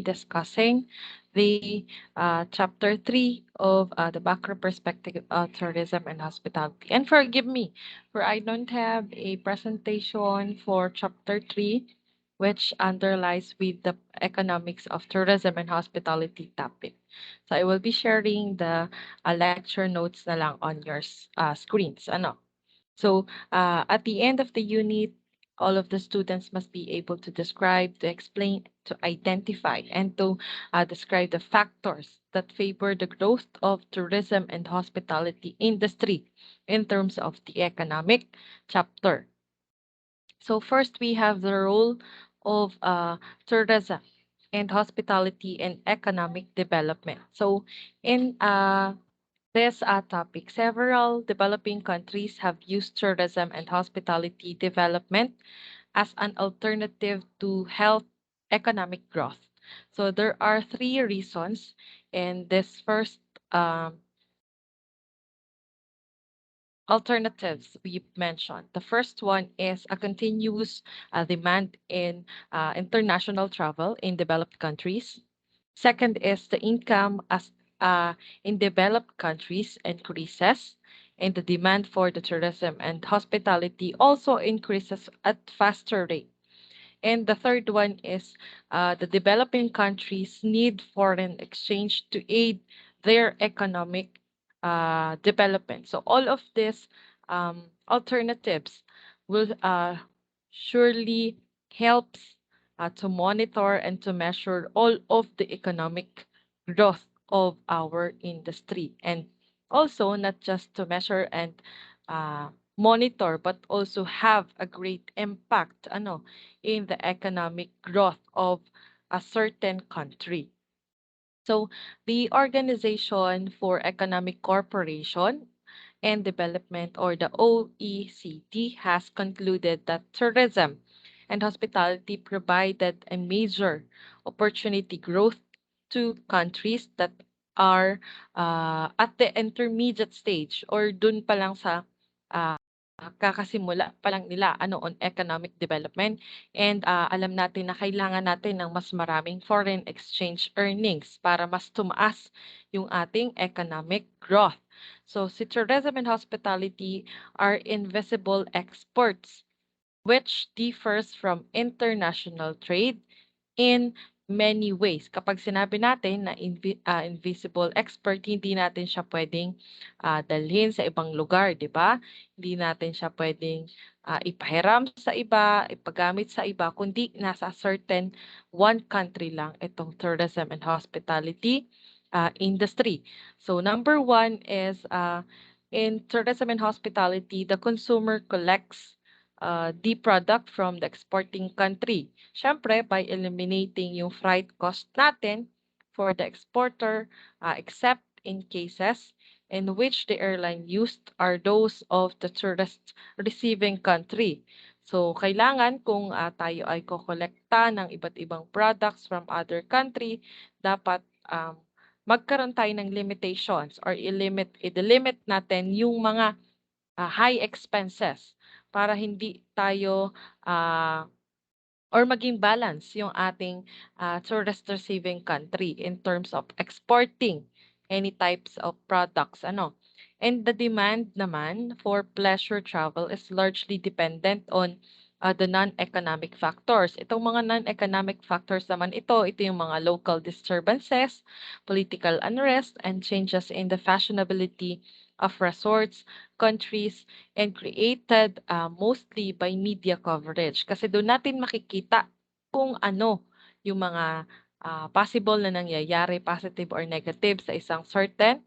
discussing the chapter 3 of the macro perspective of tourism and hospitality. And forgive me for I don't have a presentation for chapter 3 which underlies with the economics of tourism and hospitality topic. So I will be sharing the lecture notes na lang on your screens. Ano? So at the end of the unit, all of the students must be able to describe, to explain, to identify, and to describe the factors that favor the growth of tourism and hospitality industry in terms of the economic chapter. So first, we have the role of tourism and hospitality in economic development. So in this topic, several developing countries have used tourism and hospitality development as an alternative to health economic growth. So there are three reasons in this first um, alternatives we've mentioned. The first one is a continuous demand in international travel in developed countries. Second is the income as in developed countries increases, and the demand for the tourism and hospitality also increases at faster rate. And the third one is the developing countries need foreign exchange to aid their economic development. So all of these alternatives will surely helps to monitor and to measure all of the economic growth of our industry. And also not just to measure and monitor, but also have a great impact in the economic growth of a certain country. So the Organization for Economic Cooperation and Development, or the OECD, has concluded that tourism and hospitality provided a major opportunity growth to countries that are at the intermediate stage or dun pa lang sa uh, kakasimula pa lang nila on economic development. And alam natin na kailangan natin ng mas maraming foreign exchange earnings para mas tumaas yung ating economic growth. So si tourism and hospitality are invisible exports which differs from international trade in many ways. Kapag sinabi natin na invisible expert, hindi natin siya pwedeng dalhin sa ibang lugar, di ba? Hindi natin siya pwedeng ipahiram sa iba, ipagamit sa iba, kundi nasa certain one country lang itong tourism and hospitality industry. So number one is in tourism and hospitality, the consumer collects the product from the exporting country. Siyempre, by eliminating yung freight cost natin for the exporter, except in cases in which the airline used are those of the tourist receiving country. So, kailangan kung tayo ay kokolekta ng iba't ibang products from other country, dapat magkaroon tayo ng limitations or i-limit natin yung mga high expenses para hindi tayo or maging balance yung ating tourist receiving country in terms of exporting any types of products. And the demand naman for pleasure travel is largely dependent on the non-economic factors. Itong mga non-economic factors naman ito yung mga local disturbances, political unrest, and changes in the fashionability of resorts, countries, and created mostly by media coverage. Kasi doon natin makikita kung ano yung mga possible na nangyayari, positive or negative sa isang certain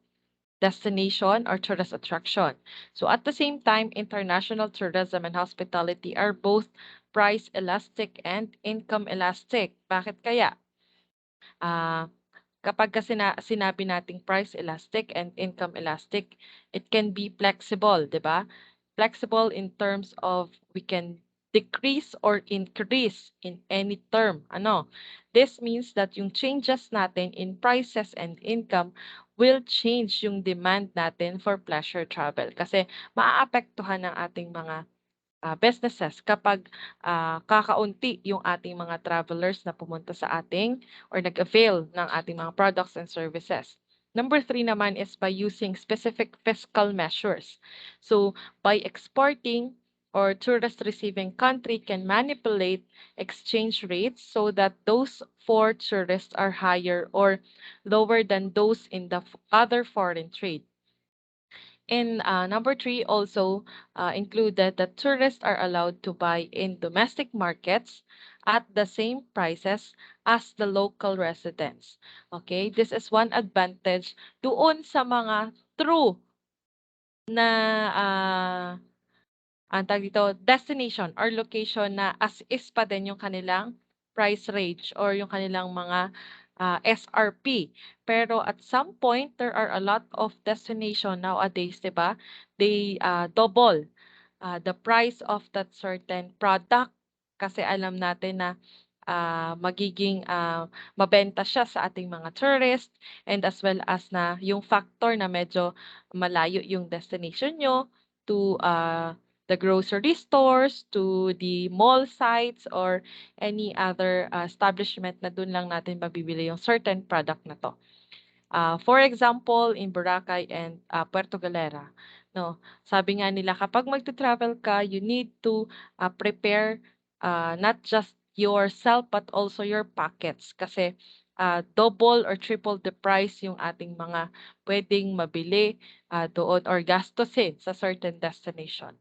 destination or tourist attraction. So at the same time, international tourism and hospitality are both price elastic and income elastic. Bakit kaya? Ah, kapag kasi sinabi nating price elastic and income elastic, it can be flexible, 'di ba? Flexible in terms of we can decrease or increase in any term. This means that yung changes natin in prices and income will change yung demand natin for pleasure travel kasi maaapektuhan ng ating mga businesses kapag kakaunti yung ating mga travelers na pumunta sa ating or nag-avail ng ating mga products and services. Number three naman is by using specific fiscal measures. So, by exporting or tourist receiving country can manipulate exchange rates so that those for tourists are higher or lower than those in the other foreign trade. And number three also included that tourists are allowed to buy in domestic markets at the same prices as the local residents. Okay, this is one advantage doon sa mga true na ang tawag dito, destination or location na as is pa din yung kanilang price range or yung kanilang mga SRP. Pero at some point, there are a lot of destination nowadays, 'di ba? They double the price of that certain product kasi alam natin na magiging mabenta siya sa ating mga tourist and as well as na yung factor na medyo malayo yung destination nyo to the grocery stores, to the mall sites or any other establishment na dun lang natin mabibili yung certain product na to. For example, in Boracay and Puerto Galera, no, sabi nga nila kapag magta-travel ka, you need to prepare not just yourself but also your pockets kasi double or triple the price yung ating mga pwedeng mabili doon or gastusin sa certain destination.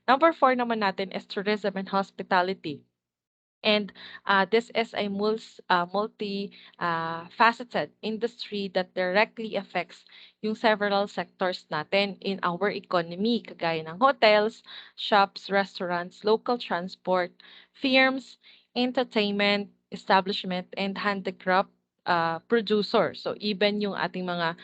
Number four naman natin is tourism and hospitality. And this is a multi-faceted industry that directly affects yung several sectors natin in our economy, kagaya ng hotels, shops, restaurants, local transport, firms, entertainment, establishment, and handicraft producer. So even yung ating mga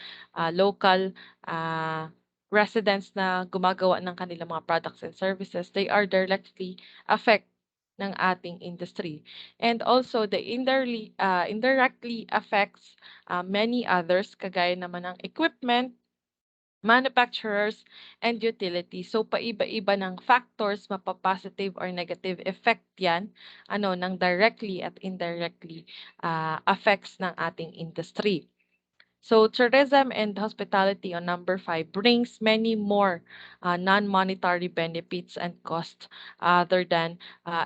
local uh, residents na gumagawa ng kanilang mga products and services, they are directly affect ng ating industry. And also, the indirectly affects many others, kagaya naman ng equipment, manufacturers, and utilities. So, paiba-iba ng factors, mapa-positive or negative effect yan, ng directly at indirectly affects ng ating industry. So tourism and hospitality on number five brings many more non-monetary benefits and costs other than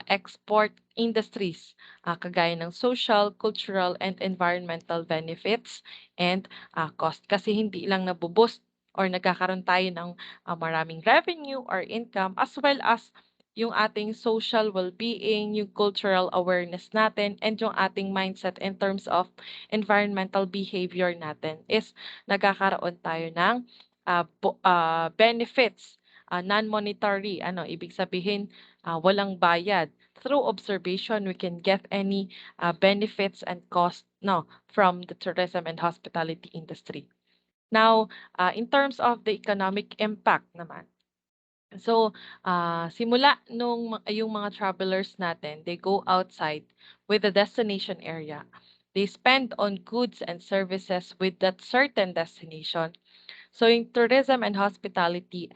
export industries, kagaya ng social, cultural, and environmental benefits and cost. Kasi hindi lang nabuboost or nagkakaroon tayo ng maraming revenue or income as well as yung ating social well-being, yung cultural awareness natin, and yung ating mindset in terms of environmental behavior natin is nagkakaroon tayo ng benefits, non-monetary, ibig sabihin walang bayad. Through observation, we can get any benefits and cost no from the tourism and hospitality industry. Now, in terms of the economic impact naman, so, simula nung yung mga travelers natin, they go outside with the destination area. They spend on goods and services with that certain destination. So, in tourism and hospitality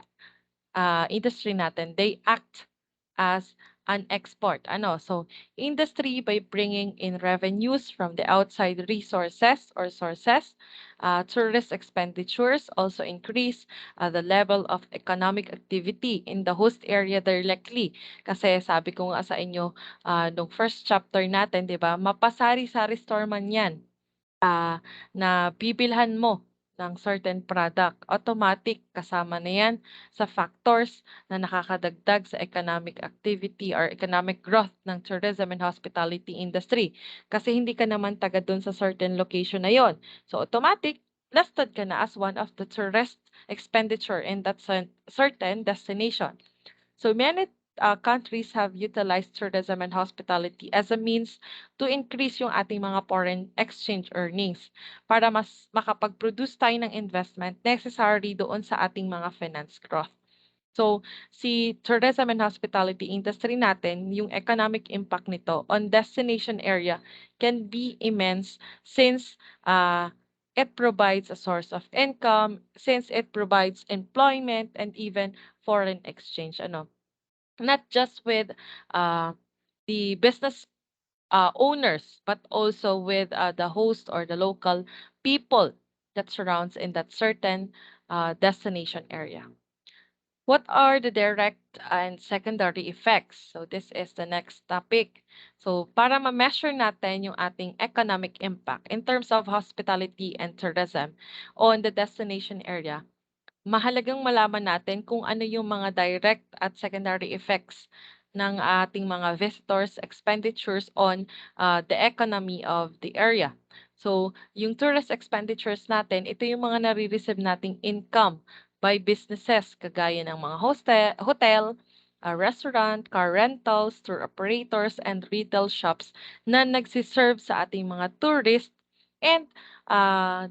industry natin, they act as an export. So industry by bringing in revenues from the outside resources or sources. Tourist expenditures also increase the level of economic activity in the host area directly. Kasi sabi ko nga sa inyo, nung first chapter natin, di ba, mapasari-sari store man yan na bibilhan mo ng certain product, automatic kasama na yan sa factors na nakakadagdag sa economic activity or economic growth ng tourism and hospitality industry. Kasi hindi ka naman taga dun sa certain location na yon. So automatic, listed ka na as one of the tourist expenditure in that certain destination. So many countries have utilized tourism and hospitality as a means to increase yung ating mga foreign exchange earnings para mas makapag-produce tayo ng investment necessary doon sa ating mga finance growth. So, si tourism and hospitality industry natin, yung economic impact nito on destination area can be immense since it provides a source of income, since it provides employment and even foreign exchange. not just with uh, the business owners, but also with the host or the local people that surrounds in that certain destination area. What are the direct and secondary effects? So this is the next topic. So para ma-measure natin yung ating economic impact in terms of hospitality and tourism on the destination area, mahalagang malaman natin kung ano yung mga direct at secondary effects ng ating mga visitors expenditures on the economy of the area. So, yung tourist expenditures natin, ito yung mga nare-receive nating income by businesses kagaya ng mga hotel, restaurant, car rentals, tour operators, and retail shops na nagsiserve sa ating mga tourists, and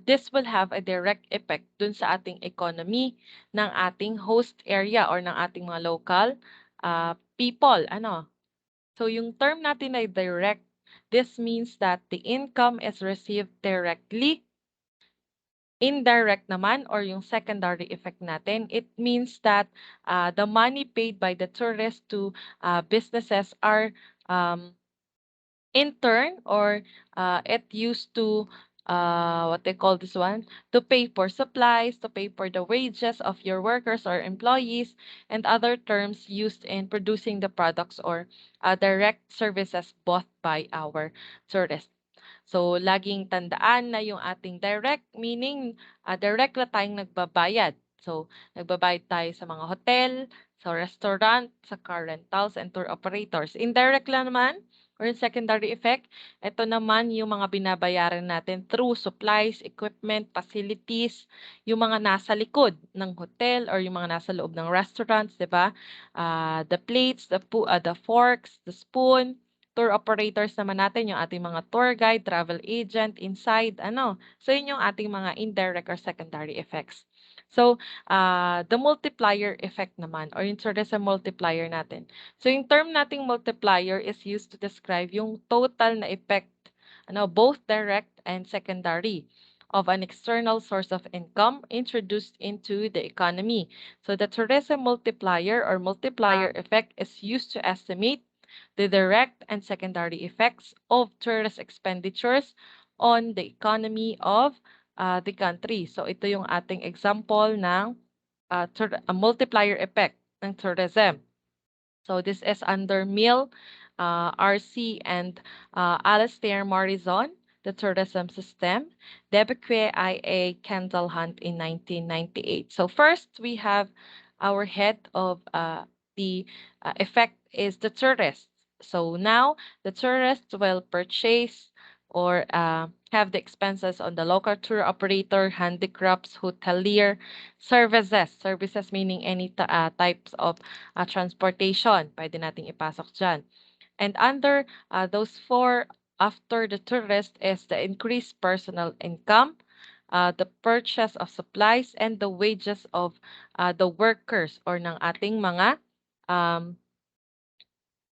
this will have a direct effect dun sa ating economy ng ating host area or ng ating mga local people. Ano? So yung term natin ay direct, this means that the income is received directly. Indirect naman or yung secondary effect natin, it means that the money paid by the tourists to businesses are um, in turn, or it used to what they call this one, to pay for supplies, to pay for the wages of your workers or employees, and other terms used in producing the products or direct services bought by our tourists. So, laging tandaan na yung ating direct, meaning direct na tayong nagbabayad. So, nagbabayad tayo sa mga hotel, sa restaurant, sa car rentals, and tour operators. Indirect lang naman, or secondary effect, ito naman yung mga binabayaran natin through supplies, equipment, facilities, yung mga nasa likod ng hotel or yung mga nasa loob ng restaurants, di ba? The plates, the forks, the spoon, tour operators naman natin, yung ating mga tour guide, travel agent, inside, ano. So, yun yung ating mga indirect or secondary effects. So, the multiplier effect naman or yung tourism multiplier natin. So, yung term nating multiplier is used to describe yung total na effect, ano, both direct and secondary of an external source of income introduced into the economy. So, the tourism multiplier or multiplier effect is used to estimate the direct and secondary effects of tourist expenditures on the economy of the country. So ito yung ating example ng a multiplier effect ng tourism. So this is under Mill, RC, and Alastair Morrison, the tourism system, Debicque IA Kendall Hunt in 1998. So first, we have our head of the effect is the tourist. So now the tourist will purchase or have the expenses on the local tour operator, handicrafts, hotelier, services meaning any types of transportation, pwede nating ipasok dyan. And under those four, after the tourist is the increased personal income, the purchase of supplies, and the wages of the workers or ng ating mga um,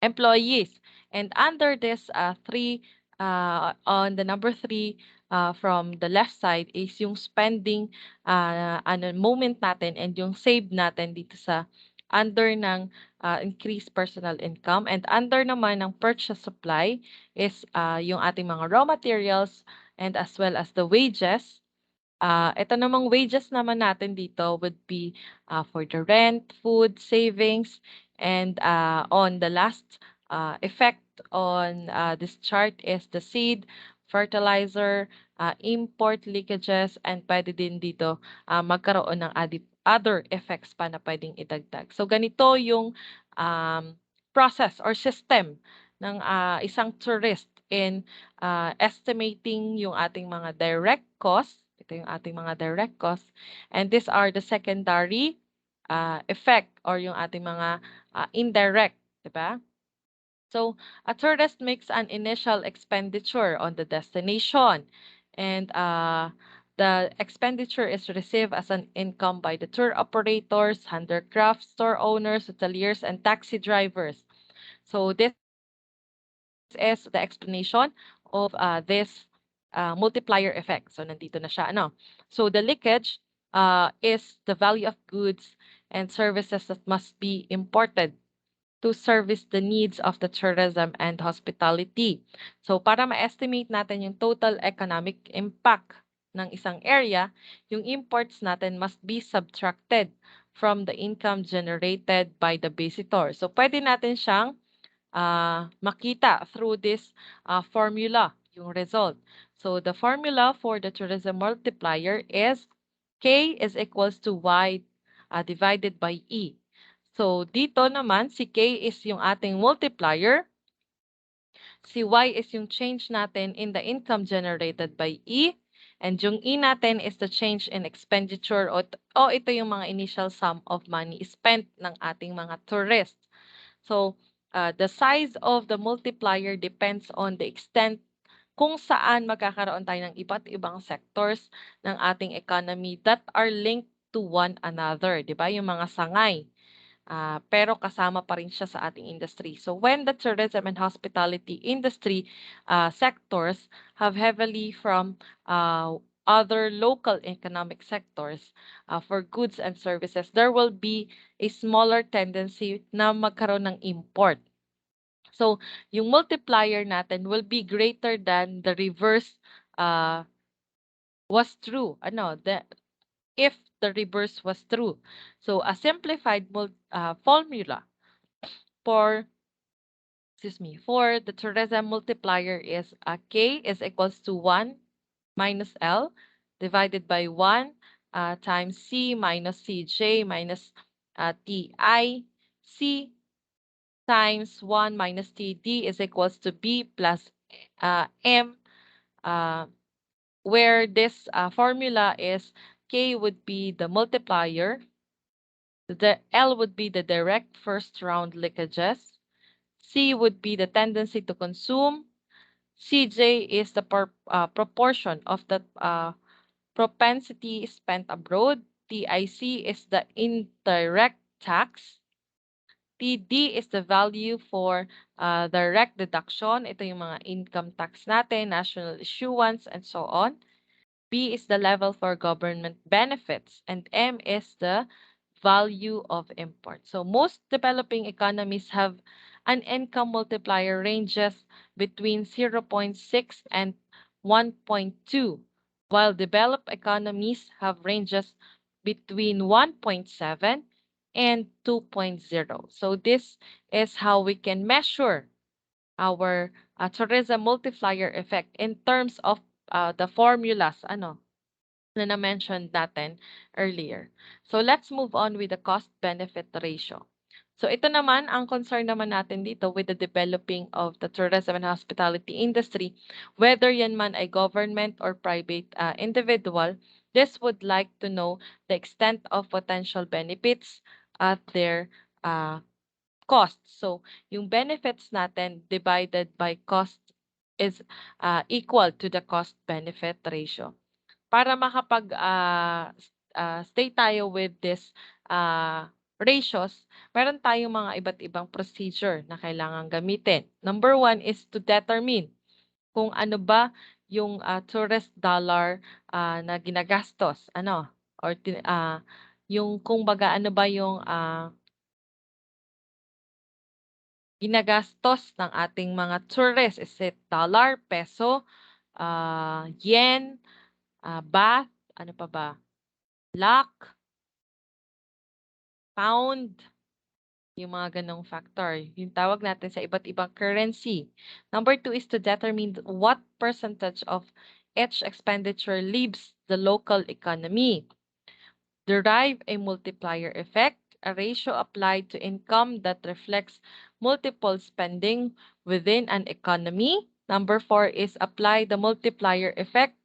employees. And under this three, on the number three, from the left side is yung spending ano, moment natin and yung save natin dito sa under ng increased personal income. And under naman ng purchase supply is yung ating mga raw materials and as well as the wages. Ito namang wages naman natin dito would be for the rent, food, savings, and on the last effect on this chart is the seed, fertilizer, import leakages, and pwede din dito magkaroon ng other effects pa na pwedeng idagdag. So ganito yung um, process or system ng isang tourist in estimating yung ating mga direct costs. Ito yung ating mga direct costs. And these are the secondary effect or yung ating mga indirect, di ba? So, a tourist makes an initial expenditure on the destination, and the expenditure is received as an income by the tour operators, handicraft store owners, hoteliers, and taxi drivers. So, this is the explanation of this multiplier effect. So, nandito na siya. Ano? So, the leakage is the value of goods and services that must be imported to service the needs of the tourism and hospitality. So para ma-estimate natin yung total economic impact ng isang area, yung imports natin must be subtracted from the income generated by the visitor. So pwede natin siyang makita through this formula, yung result. So the formula for the tourism multiplier is K is equals to Y divided by E. So dito naman, si K is yung ating multiplier. Si Y is yung change natin in the income generated by E. And yung E natin is the change in expenditure o ito yung mga initial sum of money spent ng ating mga tourists. So the size of the multiplier depends on the extent kung saan magkakaroon tayo ng iba't ibang sectors ng ating economy that are linked to one another, 'di ba? Yung mga sangay. Pero kasama pa rin siya sa ating industry. So when the tourism and hospitality industry sectors have heavily from other local economic sectors for goods and services, there will be a smaller tendency na magkaroon ng import. So yung multiplier natin will be greater than the reverse was true. If the reverse was true. So a simplified formula for for the tourism multiplier is K is equals to 1 minus L divided by 1 times C minus CJ minus TI. C times 1 minus TD is equals to B plus M, where this formula is K would be the multiplier, the L would be the direct first round leakages, C would be the tendency to consume, CJ is the proportion of the propensity spent abroad, TIC is the indirect tax, TD is the value for direct deduction. Ito yung mga income tax natin, national issuance, and so on. B is the level for government benefits, and M is the value of import. So most developing economies have an income multiplier ranges between 0.6 and 1.2, while developed economies have ranges between 1.7 and 2.0. So this is how we can measure our tourism multiplier effect in terms of the formulas na na-mention natin earlier. So let's move on with the cost-benefit ratio. So ito naman, ang concern naman natin dito with the developing of the tourism and hospitality industry, whether yan man ay government or private individual, this would like to know the extent of potential benefits at their cost. So yung benefits natin divided by cost is equal to the cost-benefit ratio. Para stay tayo with this ratios, meron tayong mga iba't ibang procedure na kailangan gamitin. Number 1 is to determine kung ano ba yung tourist dollar na ginagastos, or yung kung baga ano ba yung ginagastos ng ating mga tourists. Is it dollar, peso, yen, baht, ano pa ba? Lakh, pound, yung mga ganong factor. Yung tawag natin sa iba't ibang currency. Number 2 is to determine what percentage of each expenditure leaves the local economy. Derive a multiplier effect, a ratio applied to income that reflects multiple spending within an economy. Number 4 is apply the multiplier effect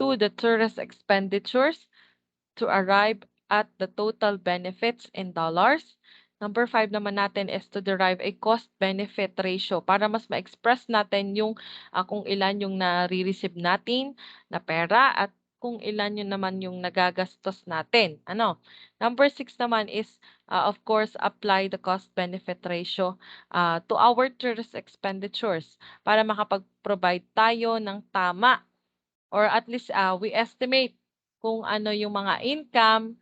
to the tourist expenditures to arrive at the total benefits in dollars. Number 5 naman natin is to derive a cost-benefit ratio para mas ma-express natin yung kung ilan yung nare-receive natin na pera at kung ilan yun naman yung nagagastos natin. Number 6 naman is, of course, apply the cost-benefit ratio to our tourist expenditures para makapag-provide tayo ng tama, or at least we estimate kung ano yung mga income,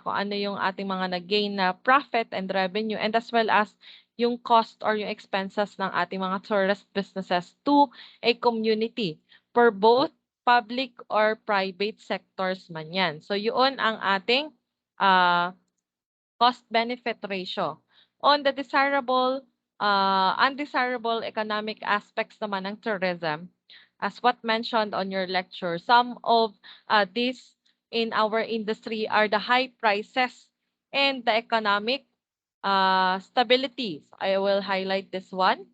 kung ano yung ating mga nag-gain na profit and revenue, and as well as yung cost or yung expenses ng ating mga tourist businesses to a community for both public or private sectors man yan. So yun ang ating uh, cost-benefit ratio. On the undesirable economic aspects naman ng tourism, as what mentioned on your lecture, some of these in our industry are the high prices and the economic stability. I will highlight this one.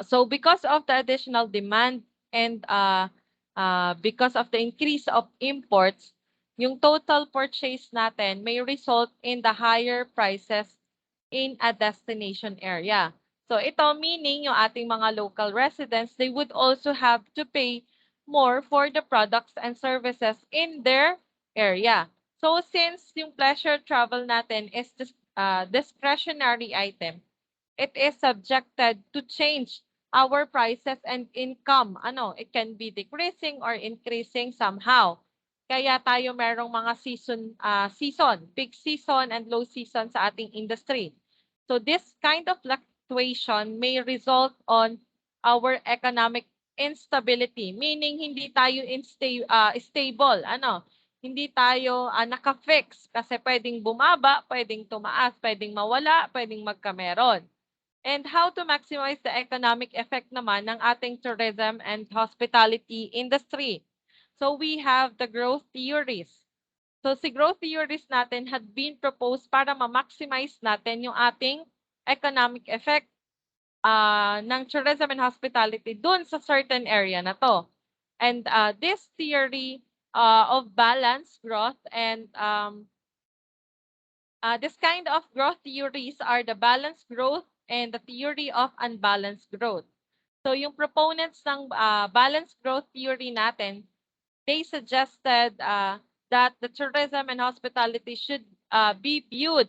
So because of the additional demand and because of the increase of imports, yung total purchase natin may result in the higher prices in a destination area. So ito meaning yung ating mga local residents, they would also have to pay more for the products and services in their area. So since yung pleasure travel natin is discretionary item, it is subjected to change our prices and income. It can be decreasing or increasing somehow. Kaya tayo merong mga peak season and low season sa ating industry. So this kind of fluctuation may result on our economic instability, meaning hindi tayo stable. Hindi tayo naka-fix kasi pwedeng bumaba, pwedeng tumaas, pwedeng mawala, pwedeng magkameron. And how to maximize the economic effect naman ng ating tourism and hospitality industry. So we have the growth theories. So si growth theories natin had been proposed para ma-maximize natin yung ating economic effect ng tourism and hospitality dun sa certain area na to. And this theory of balanced growth and this kind of growth theories are the balanced growth and the theory of unbalanced growth. So yung proponents ng balanced growth theory natin, they suggested that the tourism and hospitality should be viewed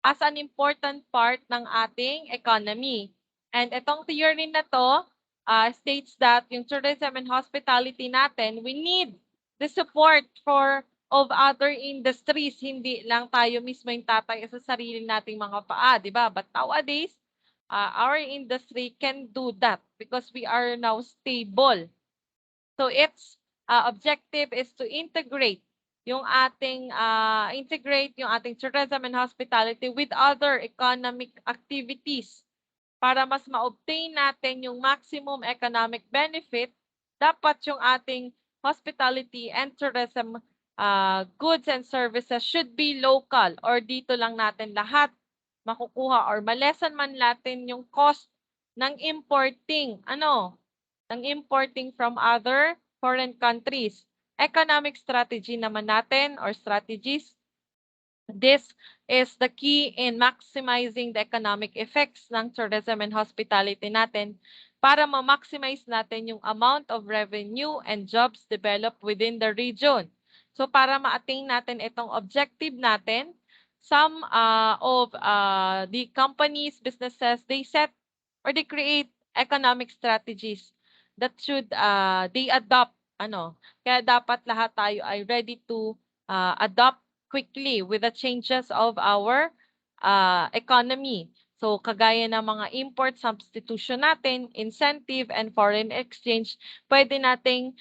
as an important part ng ating economy. And itong theory na to states that yung tourism and hospitality natin, we need the support of other industries. Hindi lang tayo mismo yung tatay sa sarili nating mga paa, di ba? But nowadays, our industry can do that because we are now stable. So its objective is to integrate yung ating tourism and hospitality with other economic activities para mas ma-obtain natin yung maximum economic benefit. Dapat yung ating hospitality and tourism goods and services should be local or dito lang natin lahat makukuha or malesan man natin yung cost ng importing from other foreign countries. Economic strategy naman natin or strategies, this is the key in maximizing the economic effects ng tourism and hospitality natin para ma-maximize natin yung amount of revenue and jobs developed within the region. So para ma-attain natin itong objective natin, some of the companies, businesses, they set or they create economic strategies that should they adopt kaya dapat lahat tayo ay ready to adopt quickly with the changes of our economy. So kagaya ng mga import substitution natin, incentive and foreign exchange, pwede nating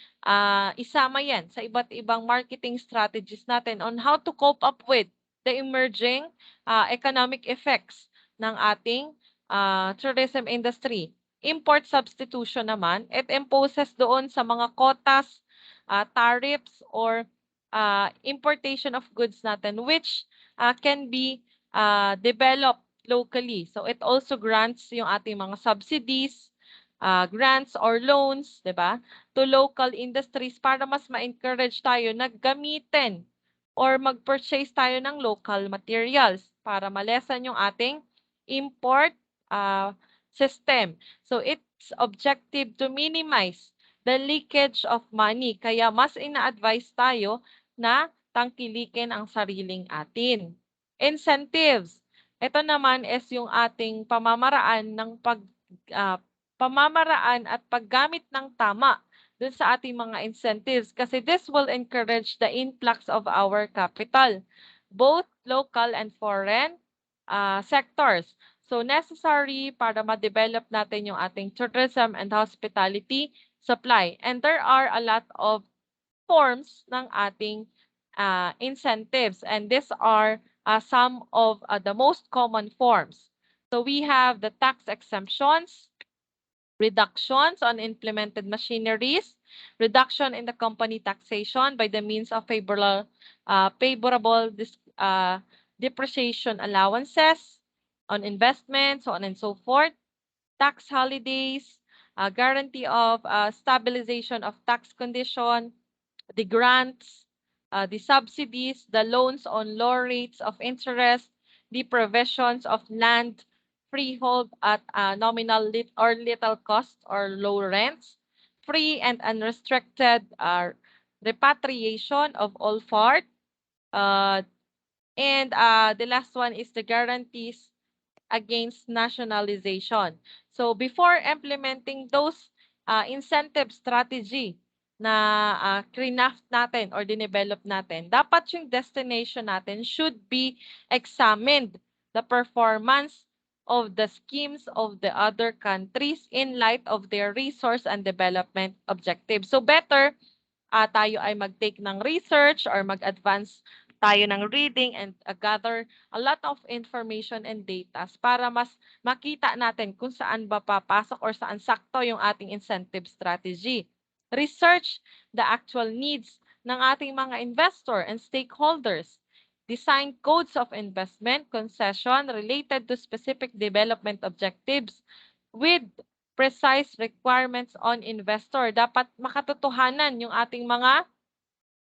isama yan sa iba't ibang marketing strategies natin on how to cope up with the emerging economic effects ng ating tourism industry. Import substitution naman, it imposes doon sa mga quotas, tariffs, or importation of goods natin which can be developed locally. So it also grants yung ating mga subsidies, grants or loans, 'di ba? To local industries para mas ma-encourage tayo na gamitin or mag-purchase tayo ng local materials para malesan yung ating import system. So its objective to minimize the leakage of money. Kaya mas ina-advise tayo na tangkilikin ang sariling atin. Incentives. Ito naman is yung ating pamamaraan at paggamit ng tama dun sa ating mga incentives kasi this will encourage the influx of our capital, both local and foreign, sectors. So necessary para ma-develop natin yung ating tourism and hospitality supply. And there are a lot of forms ng ating incentives. And these are some of the most common forms. So we have the tax exemptions, reductions on implemented machineries, reduction in the company taxation by the means of favorable depreciation allowances on investments, so on and so forth, tax holidays, guarantee of stabilization of tax condition, the grants, the subsidies, the loans on low rates of interest, the provisions of land freehold at nominal or little cost or low rents, free and unrestricted repatriation of all FART, uh, and the last one is the guarantees against nationalization. So before implementing those incentive strategy na craft natin or dinevelop natin, dapat yung destination natin should be examined the performance of the schemes of the other countries in light of their resource and development objectives. So better tayo ay mag-take ng research or mag-advance tayo ng reading and gather a lot of information and data para mas makita natin kung saan ba papasok or saan sakto yung ating incentive strategy. Research the actual needs ng ating mga investor and stakeholders. Design codes of investment concession related to specific development objectives with precise requirements on investor. Dapat makatotohanan yung ating mga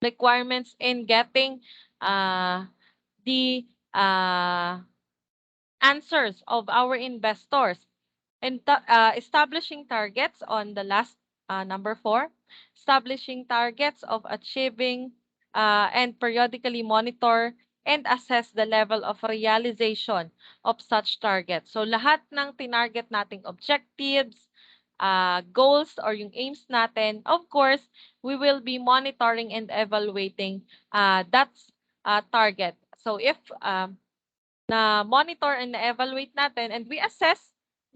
requirements in getting the answers of our investors. And establishing targets on the last number 4, establishing targets of achieving and periodically monitor and assess the level of realization of such targets. So lahat ng tinarget nating objectives, goals, or yung aims natin, of course, we will be monitoring and evaluating that target. So if na monitor and na-evaluate natin and we assess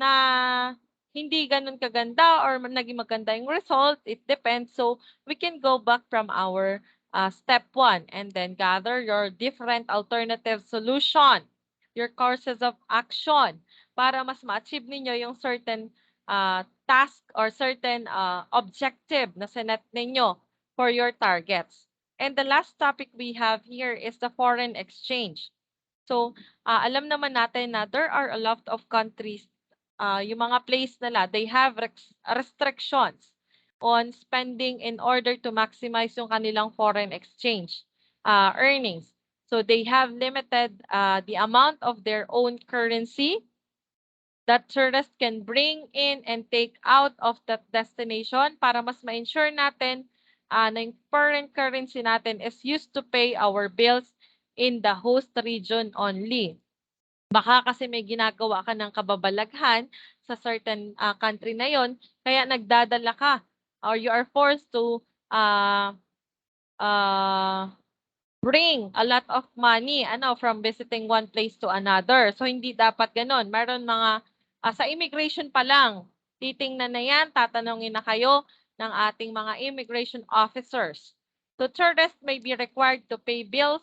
na hindi ganun kaganda or naging maganda yung result, it depends. So we can go back from our step 1 and then gather your different alternative solution, your courses of action para mas ma-achieve ninyo yung certain task or certain objective na sinet ninyo for your targets. And the last topic we have here is the foreign exchange. So, alam naman natin na there are a lot of countries, yung mga place nila, they have restrictions on spending in order to maximize yung kanilang foreign exchange earnings. So, they have limited the amount of their own currency that tourists can bring in and take out of that destination para mas ma-ensure natin na yung foreign currency natin is used to pay our bills in the host region only. Baka kasi may ginagawa ka ng kababalaghan sa certain country na yon, kaya nagdadala ka or you are forced to bring a lot of money from visiting one place to another. So hindi dapat ganon. Meron mga sa immigration pa lang, titingnan na yan, tatanungin na kayo ng ating mga immigration officers. So tourists may be required to pay bills,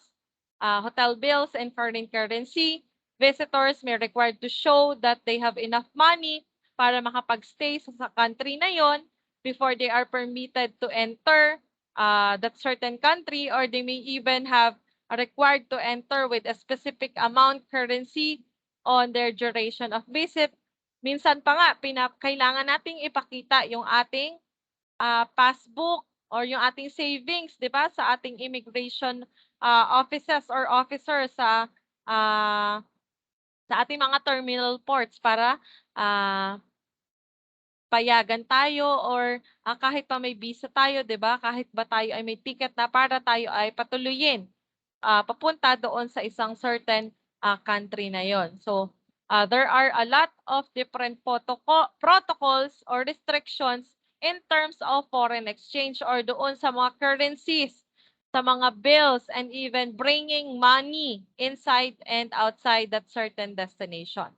hotel bills in foreign currency. Visitors may required to show that they have enough money para makapag-stay sa country na yon before they are permitted to enter that certain country, or they may even have required to enter with a specific amount currency on their duration of visit. Minsan pa nga, kailangan nating ipakita yung ating passbook or yung ating savings, di ba, sa ating immigration offices or officers sa ating mga terminal ports para payagan tayo or kahit pa may visa tayo, 'di ba? Kahit ba tayo ay may ticket na para tayo ay patuloyin papunta doon sa isang certain country na 'yon. So, there are a lot of different protocols or restrictions in terms of foreign exchange or doon sa mga currencies sa mga bills, and even bringing money inside and outside that certain destination.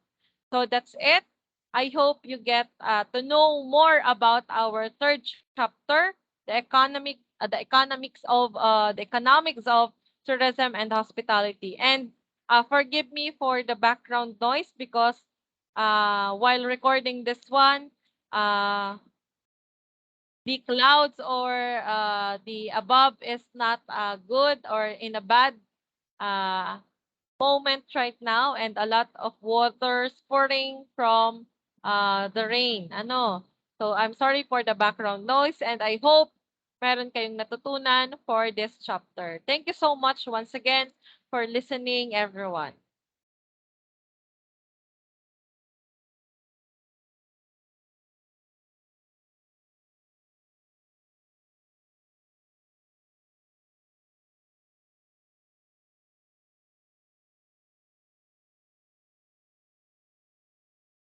So that's it. I hope you get to know more about our third chapter, the economics of tourism and hospitality. And forgive me for the background noise because while recording this one, uh, the clouds or the above is not good or in a bad uh, moment right now, and a lot of water pouring from the rain. Ano? So I'm sorry for the background noise, and I hope meron kayong natutunan for this chapter. Thank you so much once again for listening, everyone.